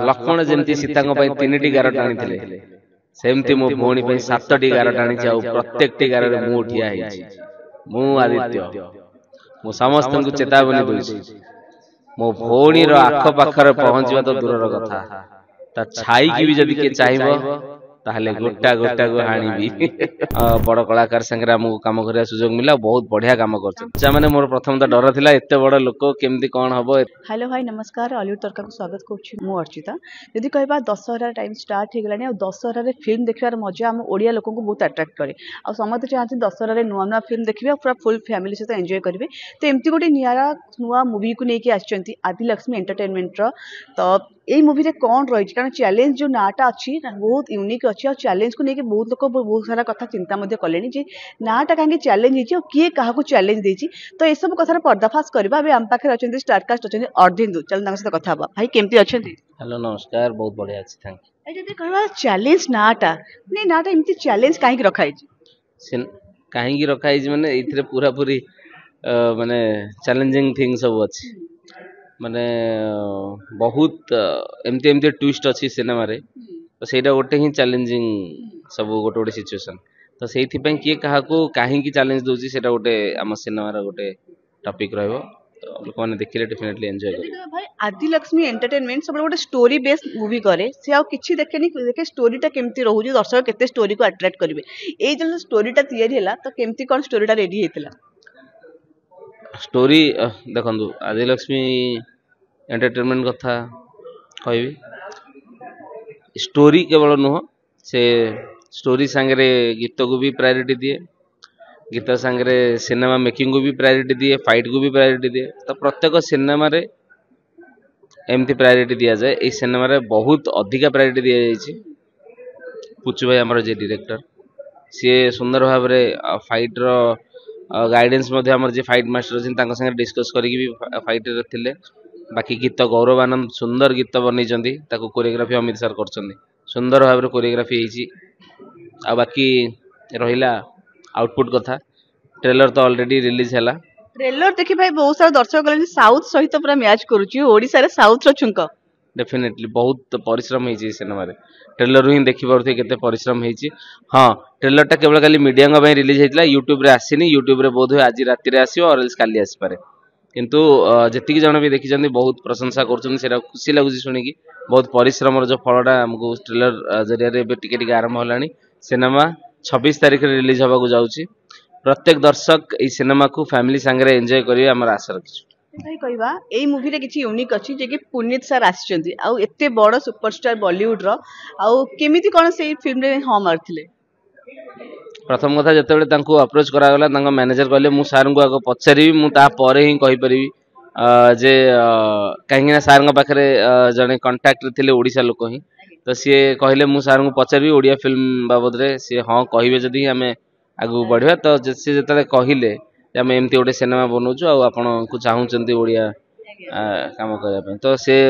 लक्ष्मण जमती सीता तीन गार टाणी सेमती मो भौणी 7टी गार टाणी प्रत्येक गार मु ठिया मु आदित्य मु समस्त चेतावनी दूसरी मो भौणी आख पाखर पहुंचवा तो दूर कथा ता छाई की भी जदि के चाहिबो ताहले गोटा गोटा को हाणीबी बड़ कलाकार संगे हमको काम करने सुजोग मिला बहुत बढ़िया काम कर माने मोर प्रथम तो डर थिला एते बड़ लोक केमती कौन हबो। हेलो भाई नमस्कार ऑलीवुड तड़का को स्वागत करूँ अर्चिता जदि कहबा दशहरा टाइम स्टार्ट हो गलानी दशहरा रे फिल्म देखिबार मजा हम ओडिया लोक को बहुत अट्रैक्ट करे आ समस्त चाहते दशहरा रे नुआ नुआ फिल्म देखिबे पूरा फुल फैमिली सहित एंजॉय करेंगे तो एमती गोटे नियारा नुआ मूवी को लेकिन आछंती आदिलक्ष्मी एंटरटेनमेंट रो तो यही मूवी रे कौन रही कारण चैलेंज जो नाटा अच्छी बहुत यूनिक अच्छी और चैलेंज को लेकिन बहुत लोग बहुत सारा कथा चिंता कले जे नाटा कहीं चैलेंज होती किए क्या चैलेंज देती तो ये सब कथार पर्दाफाश करवा आम पाखे अच्छा स्टारकास्ट अच्छा अर्धेन्दु चल सहित कथा भाई केमती अच्छा। हेलो नमस्कार बहुत बढ़िया अच्छी थैंक यू कह चैलेंज नाटा नाटा एमती चैलेंज कहीं रखाई कहीं रखाई माने ये पूरा पूरी माने चैलेंजिंग थिंग सब अच्छी माने बहुत एमती एमती ट्विस्ट अच्छी सिनेमा रे तो सेटा गोटे ही चैलेंजिंग सब गोटे गोटे सिचुएशन तो से किए क्या कहीं चैलेंज दूसरी सेटा गोटे आम सिनेमा गोटे टॉपिक रहिबो तो लोक माने देखिले डेफिनेटली एंजॉय करेंगे। भाई आदिलक्ष्मी एंटरटेनमेंट सब गोटे स्टोरी बेस्ड मूवी करे से आ किछि देखेनी देखे स्टोरीटा केमती रहउजी दर्शक केते स्टोरी को अट्रैक्ट करिवे ए जो स्टोरीटा तैयारी हैला तो केमती कोन स्टोरीटा रेडी हेतिला स्टोरी देखंदु आदिलक्ष्मी एंटरटेनमेंट कथा कहबी स्टोरी केवल नुह से स्टोरी सांगरे गीत को भी प्रायोरिटी दिए गीत सांगरे सिनेमा मेकिंग को भी प्रायोरिटी दिए फाइट को भी प्रायोरिटी दिए तो प्रत्येक सिनेमा रे एमती प्रायोरिटी दिया जाए ए सिनेमा रे बहुत अधिका प्रायोरिटी दिया जायछि पुचु भाई हमर जे डायरेक्टर सी सुंदर भाव रे फाइट रो गाइडेंस हमर जे फाइट मास्टर अछि तांका संगे डिस्कस करिक भी फाइट रे थिले बाकी गीत गौरव आनंद सुंदर गीत बनै कोरियोग्राफी अमित सर कर सुंदर भाव कोरियोग्राफी होइछि आ बाकी रहिला आउटपुट कथा ट्रेलर तो ऑलरेडी रिलीज हैला ट्रेलर देखि भाई बहुत सारा दर्शक गले साउथ सहित पूरा मैच करूची ओडिसा रे साउथ रो छुंक डेफिनेटली बहुत परिश्रम होइछि सिनेमा रे ट्रेलर ही देखि परथि केते परिश्रम होइछि। हां ट्रेलर टा केवल खाली मीडिया का रिलीज हेतला यूट्यूब रे आसीनी यूट्यूब रे बोध आज राति रे आसीओ और एल्स काली आसी पारे किंतु जेतिकी जण भी देखिछन्ती बहुत प्रशंसा करछन्ती सेरा खुशी लागुछि सुनिकी बहुत परिश्रम जो फलटा हमको ट्रेलर जरिया रे टिके टिके आरंभ होलानी सिनेमा 26 तारिख रे रिलीज होबाकू जाउछि प्रत्येक दर्शक ए सिनेमा को फैमिली संगे एंजॉय करिवे हमर आशा रखिछु। भाई कहबा एई मूवी रे किछि यूनिक अछि जे कि पुनीत सर आछिचन्ती आ एते बड़ सुपरस्टार बॉलीवुड रो आ केमिति कोन से फिल्म रे ह मारथिले प्रथम कथा जते तांको अप्रोच करा गला तांको मैनेजर कहले मु सार को आगो पचारिबी मु ता परे ही कहि परिबी जे कहीं सार पाखे जड़े कंटाक्ट थिले ओडिशा लोक ही तो सी कहले मु सार को पचारि ओडिया फिल्म बाबद रे सी हाँ कहे जदि आम आगू बढ़िया तो सी जो कहले आम एमती गोटे सिनेमा बनाऊँ आपन को चाहूँ ओडिया काम करने तो सी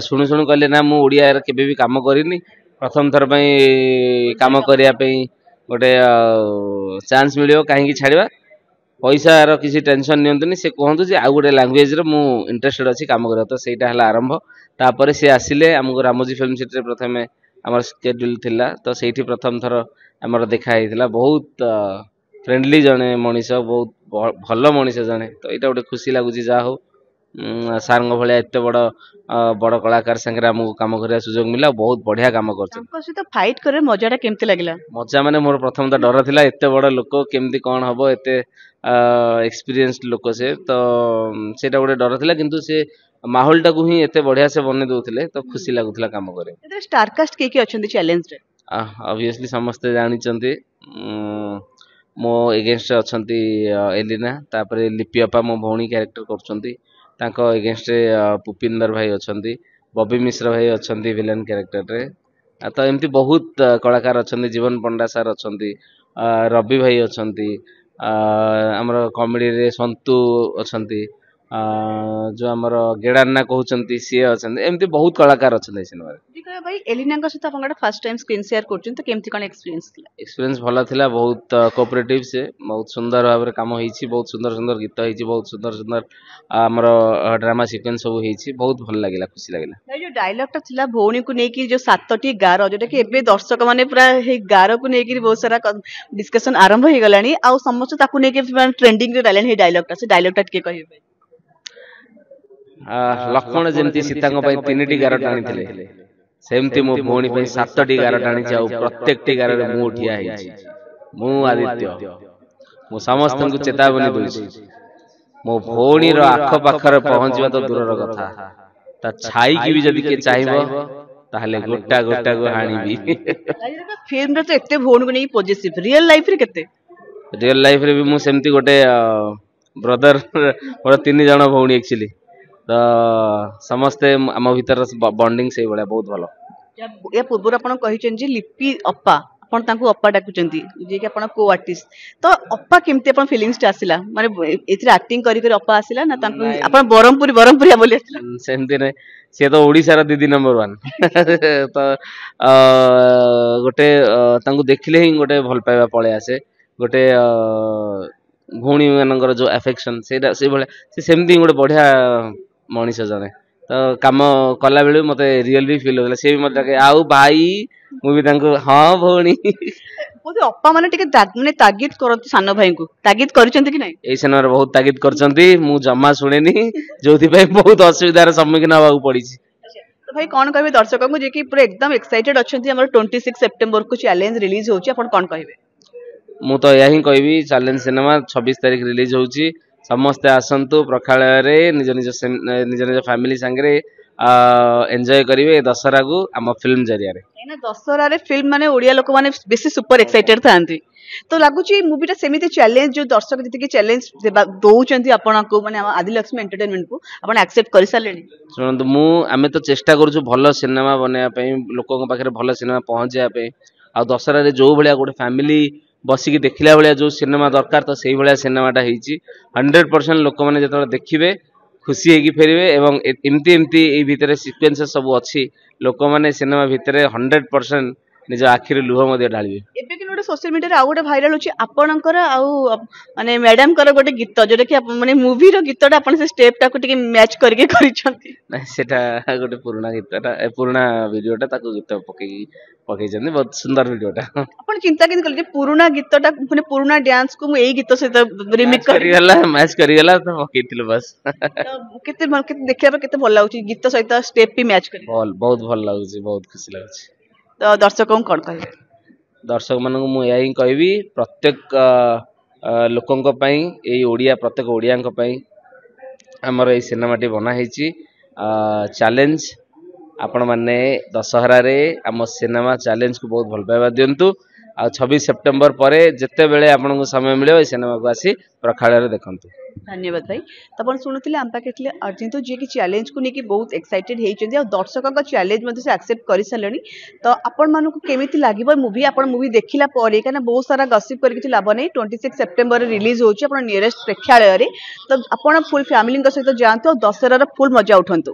शुणु शुणु कहले ना मु ओडिया केबे भी काम करिनी प्रथम थर काम करने गोटे चांस मिलियो कहीं छाड़वा पैसार किसी टेंशन नियंतुनी से कहतु जे आउ गोटे लैंग्वेज रे मु इंटरेस्टेड अछि काम करा तो सेटा हला आरंभ तापर से आसिले हमको रामोजी फिल्म सिटी रे प्रथमे हमर स्केड्यूल थिला तो सेठी प्रथम थर हमर देखा हेतिला बहुत फ्रेंडली जने मनीष बहुत भलो मनीष जने तो एटा गोटे खुशी लागुची जा हो सार भाया एत बड़ बड़ कलाकार संगे हमको काम करने सुजोग मिला बहुत बढ़िया काम कर फाइट करे मजाटा केमती लागला मजा माने मोर प्रथम तो डर थिला एत बड़ लोक केमती कौन हबो एते एक्सपीरियंस्ड लोक से तो सेटा गोटे डर थिला किंतु से माहौल टाकू ही एते बढ़िया से बने दउथिले तो खुशी लागुथिला काम करे एते स्टारकास्ट के अछंती चैलेंज रे ऑब्वियसली समस्त जानि चंती मो एगेंस्ट अछंती एलिना तापरे लिपि अपा मो भौणी कैरेक्टर करछंती तांको एगेंस्ट पुपिंदर भाई अछंती बॉबी मिश्र भाई अछंती विलेन कैरेक्टर रे तो एमती बहुत कलाकार अछंती जीवन पंडा सर अछंती रवि भाई अछंती आमर कॉमेडी रे संतु अछंती जो आमर गेड़ान्ना कहते सी अच्छा एमती बहुत कलाकार अच्छा सिनेमा भाई एलिना सहित आप फर्स्ट टाइम स्क्रीन शेयर कर केमती कौन एक्सपीरियंस एक्सपीरियंस भल था बहुत कोऑपरेटिव से बहुत सुंदर भाव में काम होती बहुत सुंदर सुंदर गीत होती बहुत सुंदर सुंदर आमर ड्रामा सिक्वेन्स सब होती बहुत भल लगे खुशी लगे जो डायलॉग था भौणी को लेकिन जो 7टी गार जोटा कि एबे दर्शक मैंने पूरा गार को लेकिन बहुत सारा डिस्कशन आरंभ हो गला आ समस्त ट्रेंडिंग डायलॉग से डायलॉग टे कहे लक्ष्मण जमती सीता तीन गार टाणी सेमती मो भौणी 7टी गार टाणी प्रत्येक टी गार मु ठिया मु आदित्य मु समस्त को चेतावनी दूसरी मो भौणी आख पाखर पहुंचवा तो दूर कथा ता छाई की भी जदि के चाहिबो ताहले गोटा गोटा को हाणीबी फिल्म रे तो एते भौणी को नहीं पॉजिटिव रियल लाइफ रे भी मु सेमती गोटे ब्रदर मोर 3 जण भौणी एक्चुअली तो समस्ते आम भीतर बॉन्डिंग से भाया बहुत भल या पूर्व आप लिपि अप्पा आपण तांको अप्पा डाकुचंती जे कि आपण को आर्टिस्ट तो अप्पा केमती आपण फीलिंग्स आसिला माने एथरे एक्टिंग करी करी अप्पा आसिला ना तांको आपण बरमपुरिया बोली आसिला सेमती नै से तो ओडिसा रा दीदी नंबर 1 तो गोटे तांको देखले ही गोटे भल पाइबा पळे आसे गोटे भौणी मानकर जो अफेक्शन से भले से सेमती गोटे बढ़िया मनीष जने तो काम कला बेलू मत रियल भी फील होता सी भी मत आउ भाई मुझे हाँ भौणी अप्पा माने टिके माने तागिद करती सान भाई को तागिद करिसेंती कि नहीं ए सिनेमा बहुत तागिद करचंती मु जम्मा सुनेनी जोथि पे बहुत असुविधार सम्मुखीन हवा पड़ी तो भाई कौन कहबे दर्शक को जे कि पूरा एकदम एक्साइटेड अछंती हमर 26 सितंबर को चैलेंज रिलीज होची अपन कौन कहबे मु तो यही कहबी चैलेंज सिनेमा 26 तारिख रिलीज होची समस्ते आसंतु प्रखालय रे निज निज फैमिली संगे एंजॉय करिवे दशहरा को आम फिल्म जरिया रे ना दशहरा रे फिल्म माने ओडिया लोक माने बेसी सुपर एक्साइटेड थांती तो लागुची मूवीटा सेमिति चैलेंज जो दर्शक जति के चैलेंज दउचंती आपन को माने आदिलक्ष्मी एंटरटेनमेंट को आपन एक्सेप्ट करि सालेनी सुनंतु मु आमे तो चेष्टा करूछु भलो सिनेमा बनेया पई लोकन पाखरे भलो सिनेमा पहुंचया पई आ दशहरा रे जो भलिया गोटे फैमिली बसिकी देखला भाया जो सिनेमा दरकार तो से भाया सिनेमाटा होती 100% लोक मैंने जो देखिए खुशी होगी फेरवे एवं एमती एमती भितर सिक्वेन्स सब अच्छी लोक मैंने सिनेमा भितर 100% निज आखिर लुह ढालिबे एबे कि गोटे सोशल मीडिया रे आ गोटे भाइराल होची आपनकर आउ माने मैडम कर गोटे गीत जोटा कि माने मूवी रो गीतटा आपन से स्टेप टा को टिके मैच करके करिसंती ना सेटा गोटे पुराना गीतटा पुराना वीडियोटा ताको गीत पकई जंदी बहुत सुंदर वीडियोटा अपन चिंता किन कल जे पुराना गीतटा माने पुराना डांस को एई गीत से रिमिक्स करी गला मैच करी गला तो पकईतिल बस केते देखिया केते भल लागुची गीत सहित स्टेप भी मैच करी बहुत भल लागुची बहुत खुशी लागुची तो दर्शकों कौन कहे दर्शक मानक मु यही कहबी प्रत्येक लोकंक पई एई ओडिया प्रत्येक ओडियांक पई हमर एई सिनेमाटी बना हेची चैलेंज आपण माने दशहरा रे आम सिनेमा चैलेंज को बहुत भल पाइबा दियंतु आ 26 सितंबर परे जत्ते बेले आपनको समय मिले ओई सिनेमा को आसी प्रखालय रे देखंतु धन्यवाद भाई तो अपन सुनुथिले हम पाके अर्जुन तो जे कि चैलेंज को लेके बहुत एक्साइटेड हेचंदी आ दर्शकों का चैलेंज मध्ये से एक्सेप्ट करि सलेनी तो अपन मानु को केमिति लागिबो मूवी अपन मूवी देखिला परे काना बहुत सारा गसिप करके छि लाभ नै 26 सितंबर रे रिलीज होची अपन नियरेस्ट प्रेक्षालय रे तो अपन फुल फैमिली के सहित जानतो दशहरा रा फुल मजा उठंतु।